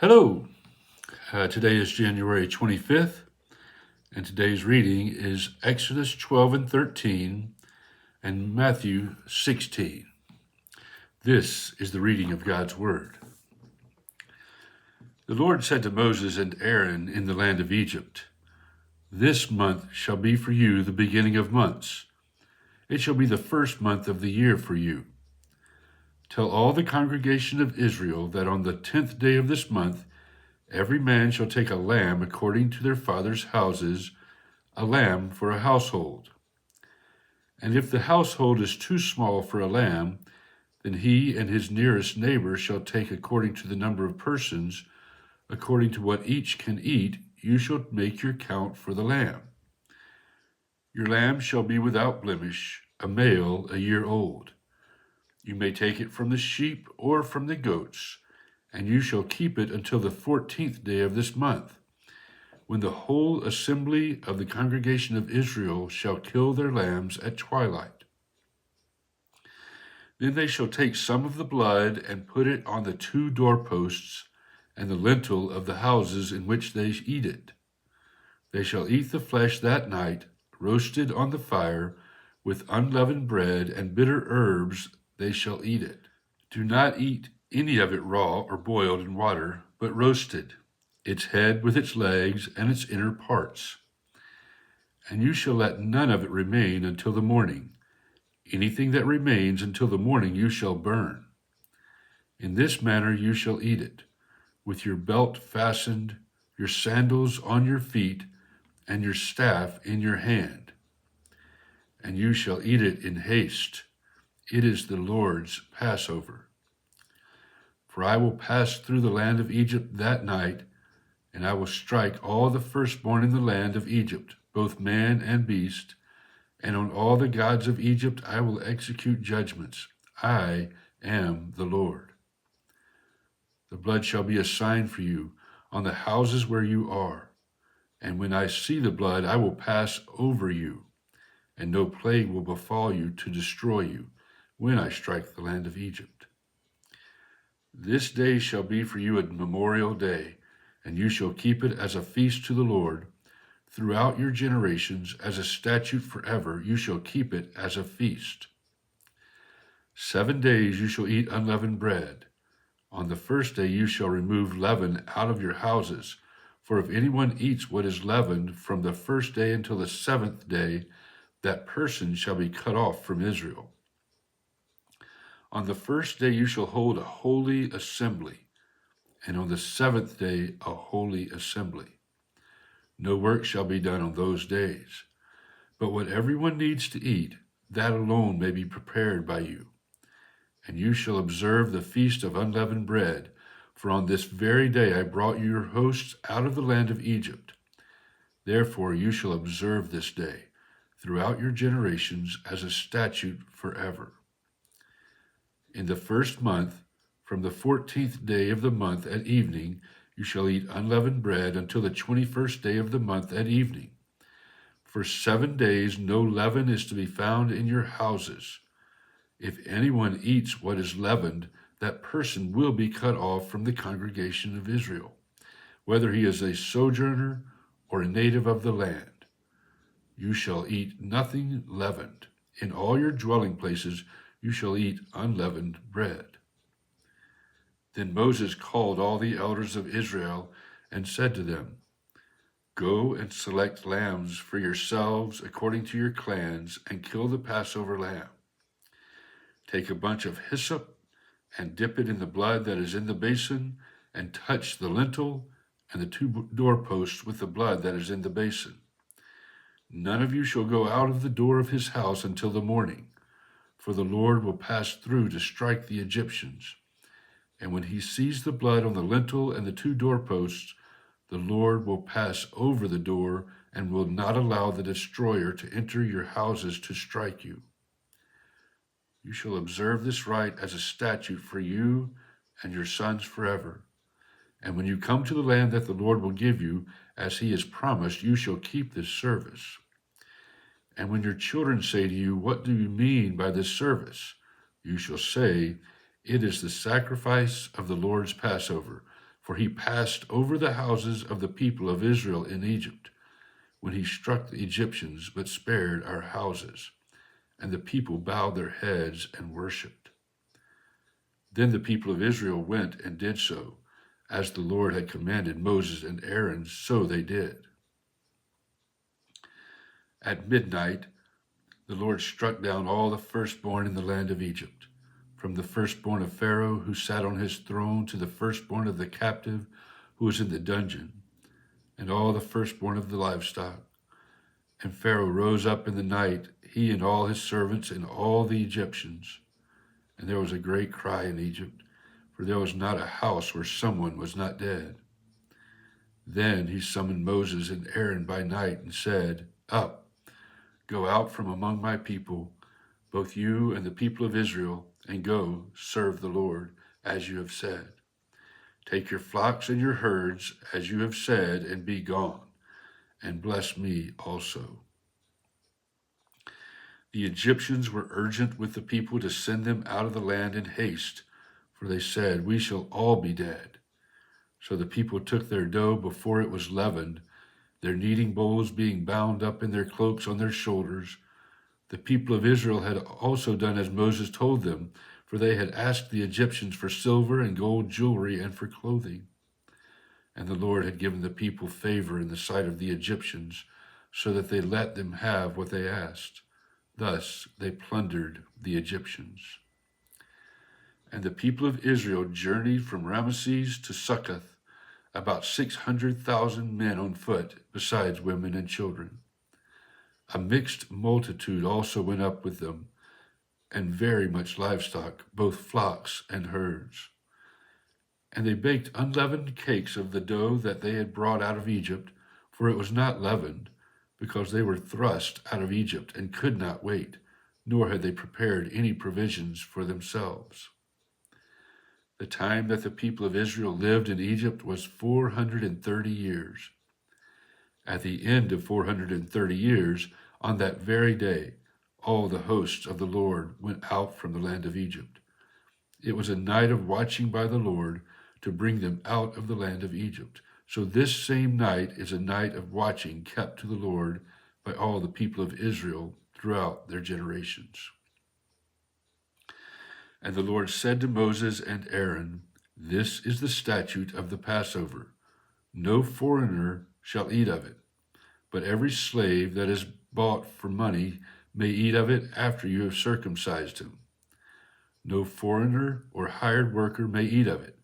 Hello. Today is January 25th, and today's reading is Exodus 12 and 13 and Matthew 16. This is the reading of God's Word. The Lord said to Moses and Aaron in the land of Egypt, "This month shall be for you the beginning of months. It shall be the first month of the year for you. Tell all the congregation of Israel that on the 10th day of this month every man shall take a lamb according to their fathers' houses, a lamb for a household. And if the household is too small for a lamb, then he and his nearest neighbor shall take according to the number of persons, according to what each can eat, you shall make your count for the lamb. Your lamb shall be without blemish, a male a year old. You may take it from the sheep or from the goats, and you shall keep it until the 14th day of this month, when the whole assembly of the congregation of Israel shall kill their lambs at twilight. Then they shall take some of the blood and put it on the 2 doorposts and the lintel of the houses in which they eat it. They shall eat the flesh that night, roasted on the fire, with unleavened bread and bitter herbs they shall eat it. Do not eat any of it raw or boiled in water, but roasted, its head with its legs and its inner parts. And you shall let none of it remain until the morning. Anything that remains until the morning you shall burn. In this manner you shall eat it, with your belt fastened, your sandals on your feet, and your staff in your hand. And you shall eat it in haste. It is the Lord's Passover. For I will pass through the land of Egypt that night, and I will strike all the firstborn in the land of Egypt, both man and beast, and on all the gods of Egypt I will execute judgments. I am the Lord. The blood shall be a sign for you on the houses where you are, and when I see the blood I will pass over you, and no plague will befall you to destroy you when I strike the land of Egypt. This day shall be for you a memorial day, and you shall keep it as a feast to the Lord. Throughout your generations, as a statute forever, you shall keep it as a feast. 7 days you shall eat unleavened bread. On the first day you shall remove leaven out of your houses, for if anyone eats what is leavened from the first day until the 7th day, that person shall be cut off from Israel. On the first day you shall hold a holy assembly, and on the 7th day a holy assembly. No work shall be done on those days, but what everyone needs to eat, that alone may be prepared by you. And you shall observe the feast of unleavened bread, for on this very day I brought you your hosts out of the land of Egypt. Therefore you shall observe this day throughout your generations as a statute forever. In the first month, from the 14th day of the month at evening, you shall eat unleavened bread until the 21st day of the month at evening. For 7 days no leaven is to be found in your houses. If anyone eats what is leavened, that person will be cut off from the congregation of Israel, whether he is a sojourner or a native of the land. You shall eat nothing leavened. In all your dwelling places you shall eat unleavened bread." Then Moses called all the elders of Israel and said to them, "Go and select lambs for yourselves according to your clans and kill the Passover lamb. Take a bunch of hyssop and dip it in the blood that is in the basin, and touch the lintel and the 2 doorposts with the blood that is in the basin. None of you shall go out of the door of his house until the morning, for the Lord will pass through to strike the Egyptians. And when he sees the blood on the lintel and the 2 doorposts, the Lord will pass over the door and will not allow the destroyer to enter your houses to strike you. You shall observe this rite as a statute for you and your sons forever. And when you come to the land that the Lord will give you, as he has promised, you shall keep this service. And when your children say to you, 'What do you mean by this service?' you shall say, 'It is the sacrifice of the Lord's Passover, For he passed over the houses of the people of Israel in Egypt, when he struck the Egyptians, but spared our houses. And the people bowed their heads and worshipped. Then the people of Israel went and did so, as the Lord had commanded Moses and Aaron, so they did. At midnight, the Lord struck down all the firstborn in the land of Egypt, from the firstborn of Pharaoh who sat on his throne to the firstborn of the captive who was in the dungeon, and all the firstborn of the livestock. And Pharaoh rose up in the night, he and all his servants and all the Egyptians. And there was a great cry in Egypt, for there was not a house where someone was not dead. Then he summoned Moses and Aaron by night and said, Up, go out from among my people, both you and the people of Israel, and go serve the Lord, as you have said. Take your flocks and your herds, as you have said, and be gone, and bless me also. The Egyptians were urgent with the people to send them out of the land in haste, for they said, We shall all be dead. So the people took their dough before it was leavened, their kneading bowls being bound up in their cloaks on their shoulders. The people of Israel had also done as Moses told them, for they had asked the Egyptians for silver and gold jewelry and for clothing. And the Lord had given the people favor in the sight of the Egyptians, so that they let them have what they asked. Thus they plundered the Egyptians. And the people of Israel journeyed from Ramesses to Succoth, about 600,000 men on foot, besides women and children. A mixed multitude also went up with them, and very much livestock, both flocks and herds. And they baked unleavened cakes of the dough that they had brought out of Egypt, for it was not leavened, because they were thrust out of Egypt and could not wait, nor had they prepared any provisions for themselves. The time that the people of Israel lived in Egypt was 430 years. At the end of 430 years, on that very day, all the hosts of the Lord went out from the land of Egypt. It was a night of watching by the Lord to bring them out of the land of Egypt. So this same night is a night of watching kept to the Lord by all the people of Israel throughout their generations. And the Lord said to Moses and Aaron, This is the statute of the Passover. No foreigner shall eat of it, but every slave that is bought for money may eat of it after you have circumcised him. No foreigner or hired worker may eat of it.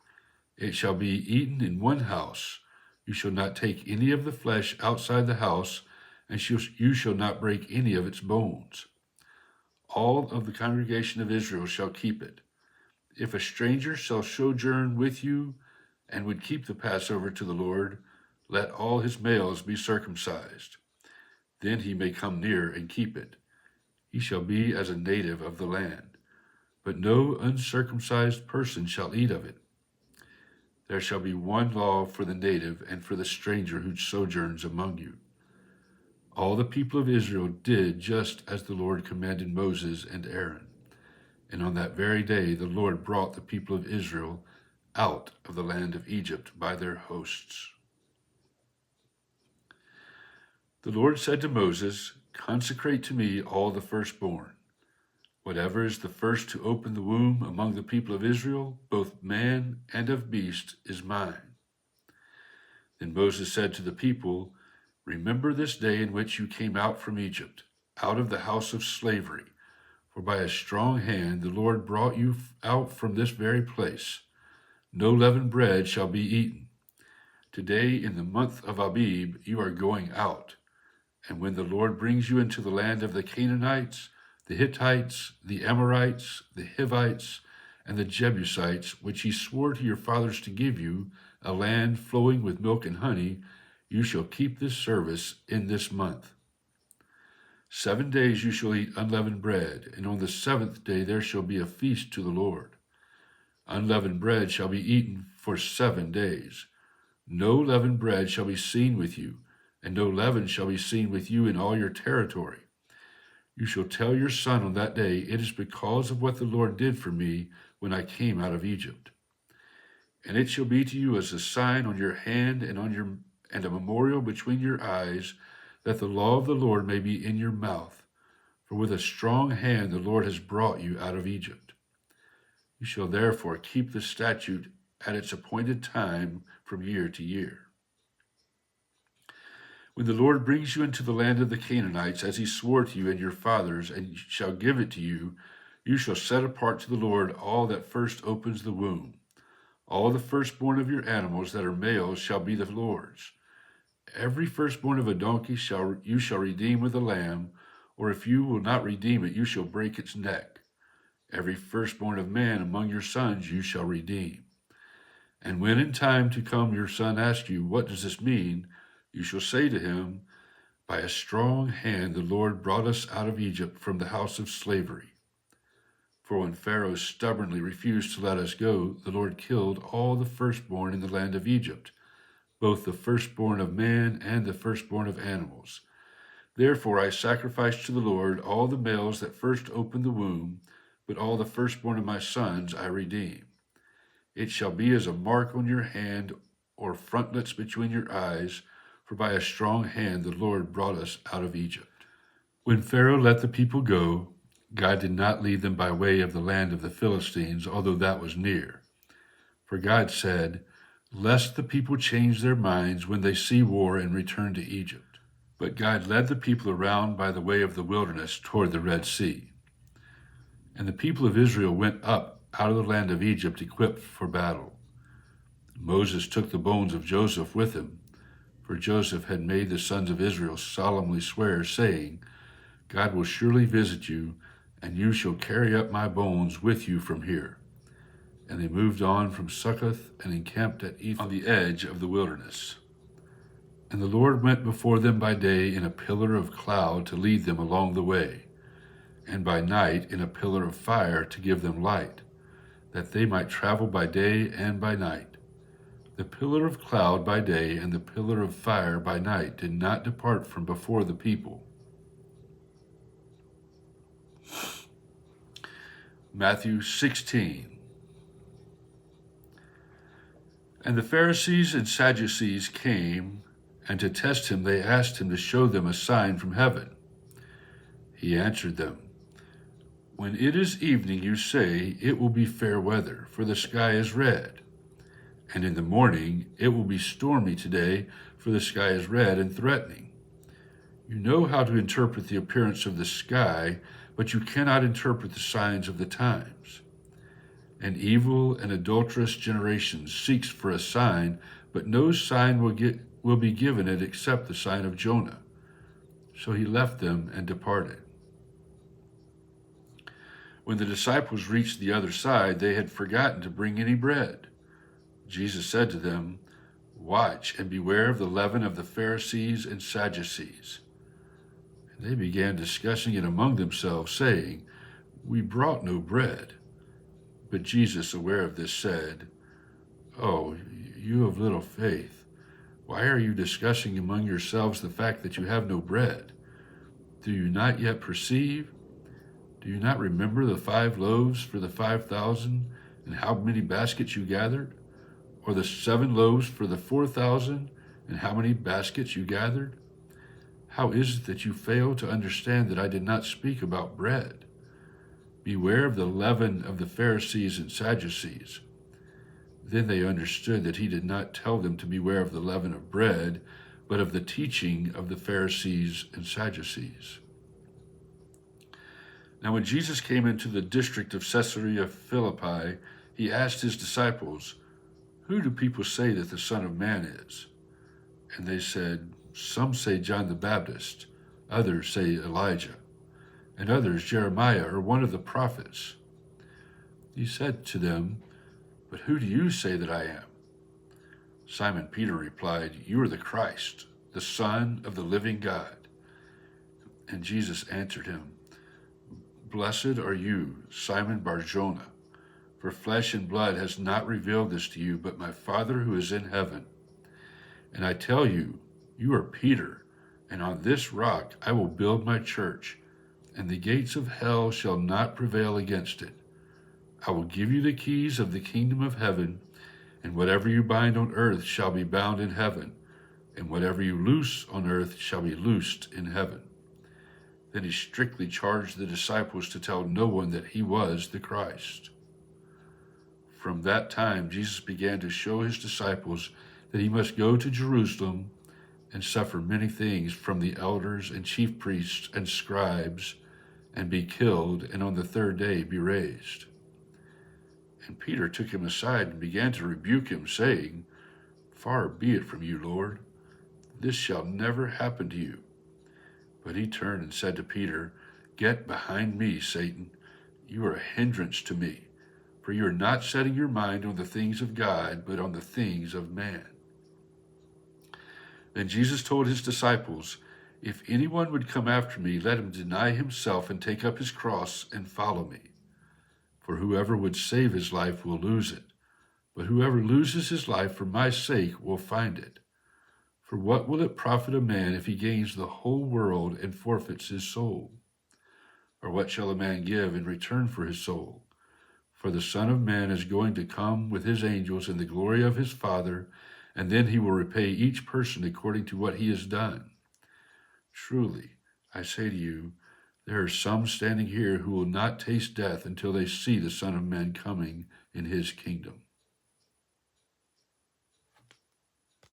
It shall be eaten in one house. You shall not take any of the flesh outside the house, and you shall not break any of its bones. All of the congregation of Israel shall keep it. If a stranger shall sojourn with you and would keep the Passover to the Lord, let all his males be circumcised. Then he may come near and keep it. He shall be as a native of the land, but no uncircumcised person shall eat of it. There shall be one law for the native and for the stranger who sojourns among you. All the people of Israel did just as the Lord commanded Moses and Aaron. And on that very day the Lord brought the people of Israel out of the land of Egypt by their hosts. The Lord said to Moses, Consecrate to me all the firstborn. Whatever is the first to open the womb among the people of Israel, both man and of beast, is mine. Then Moses said to the people, Remember this day in which you came out from Egypt, out of the house of slavery. For by a strong hand the Lord brought you out from this very place. No leavened bread shall be eaten. Today in the month of Abib you are going out. And when the Lord brings you into the land of the Canaanites, the Hittites, the Amorites, the Hivites, and the Jebusites, which he swore to your fathers to give you, a land flowing with milk and honey, you shall keep this service in this month. 7 days you shall eat unleavened bread, and on the 7th day there shall be a feast to the Lord. Unleavened bread shall be eaten for 7 days. No leavened bread shall be seen with you, and no leaven shall be seen with you in all your territory. You shall tell your son on that day, It is because of what the Lord did for me when I came out of Egypt. And it shall be to you as a sign on your hand and a memorial between your eyes, that the law of the Lord may be in your mouth. For with a strong hand the Lord has brought you out of Egypt. You shall therefore keep the statute at its appointed time from year to year. When the Lord brings you into the land of the Canaanites, as he swore to you and your fathers, and shall give it to you, you shall set apart to the Lord all that first opens the womb. All the firstborn of your animals that are males shall be the Lord's. Every firstborn of a donkey you shall redeem with a lamb, or if you will not redeem it, you shall break its neck. Every firstborn of man among your sons you shall redeem. And when in time to come your son asks you, what does this mean? You shall say to him, by a strong hand the Lord brought us out of Egypt from the house of slavery. For when Pharaoh stubbornly refused to let us go, the Lord killed all the firstborn in the land of Egypt, both the firstborn of man and the firstborn of animals. Therefore I sacrificed to the Lord all the males that first opened the womb, but all the firstborn of my sons I redeem. It shall be as a mark on your hand or frontlets between your eyes, for by a strong hand the Lord brought us out of Egypt. When Pharaoh let the people go, God did not lead them by way of the land of the Philistines, although that was near. For God said, lest the people change their minds when they see war and return to Egypt. But God led the people around by the way of the wilderness toward the Red Sea. And the people of Israel went up out of the land of Egypt equipped for battle. Moses took the bones of Joseph with him, for Joseph had made the sons of Israel solemnly swear, saying, God will surely visit you, and you shall carry up my bones with you from here. And they moved on from Succoth and encamped at Etham on the edge of the wilderness. And the Lord went before them by day in a pillar of cloud to lead them along the way, and by night in a pillar of fire to give them light, that they might travel by day and by night. The pillar of cloud by day and the pillar of fire by night did not depart from before the people. Matthew 16. And the Pharisees and Sadducees came, and to test him they asked him to show them a sign from heaven. He answered them, when it is evening you say, it will be fair weather, for the sky is red. And in the morning it will be stormy today, for the sky is red and threatening. You know how to interpret the appearance of the sky, but you cannot interpret the signs of the times. An evil and adulterous generation seeks for a sign, but no sign will be given it except the sign of Jonah. So he left them and departed. When the disciples reached the other side, they had forgotten to bring any bread. Jesus said to them, watch and beware of the leaven of the Pharisees and Sadducees. And they began discussing it among themselves, saying, we brought no bread. But Jesus, aware of this, said, oh, you of little faith, why are you discussing among yourselves the fact that you have no bread? Do you not yet perceive? Do you not remember the 5 loaves for the 5,000 and how many baskets you gathered? Or the 7 loaves for the 4,000 and how many baskets you gathered? How is it that you fail to understand that I did not speak about bread? Beware of the leaven of the Pharisees and Sadducees. Then they understood that he did not tell them to beware of the leaven of bread, but of the teaching of the Pharisees and Sadducees. Now when Jesus came into the district of Caesarea Philippi, he asked his disciples, who do people say that the Son of Man is? And they said, some say John the Baptist, others say Elijah, and others Jeremiah or one of the prophets. He said to them, but who do you say that I am? Simon Peter replied, you are the Christ, the Son of the living God. And Jesus answered him, blessed are you, Simon Bar-Jonah, for flesh and blood has not revealed this to you, but my Father who is in heaven. And I tell you, you are Peter, and on this rock I will build my church, and the gates of hell shall not prevail against it. I will give you the keys of the kingdom of heaven, And whatever you bind on earth shall be bound in heaven, and whatever you loose on earth shall be loosed in heaven. Then he strictly charged the disciples to tell no one that he was the Christ. From that time, Jesus began to show his disciples that he must go to Jerusalem and suffer many things from the elders and chief priests and scribes, and be killed, and on the third day be raised. And Peter took him aside and began to rebuke him, saying, Far be it from you, Lord, this shall never happen to you. But he turned and said to Peter, Get behind me, Satan. You are a hindrance to me, for you are not setting your mind on the things of God, but on the things of man. Then Jesus told his disciples, If anyone would come after me, let him deny himself and take up his cross and follow me. For whoever would save his life will lose it, but whoever loses his life for my sake will find it. For what will it profit a man if he gains the whole world and forfeits his soul? Or what shall a man give in return for his soul? For the Son of Man is going to come with his angels in the glory of his Father, and then he will repay each person according to what he has done. Truly, I say to you, there are some standing here who will not taste death until they see the Son of Man coming in his kingdom.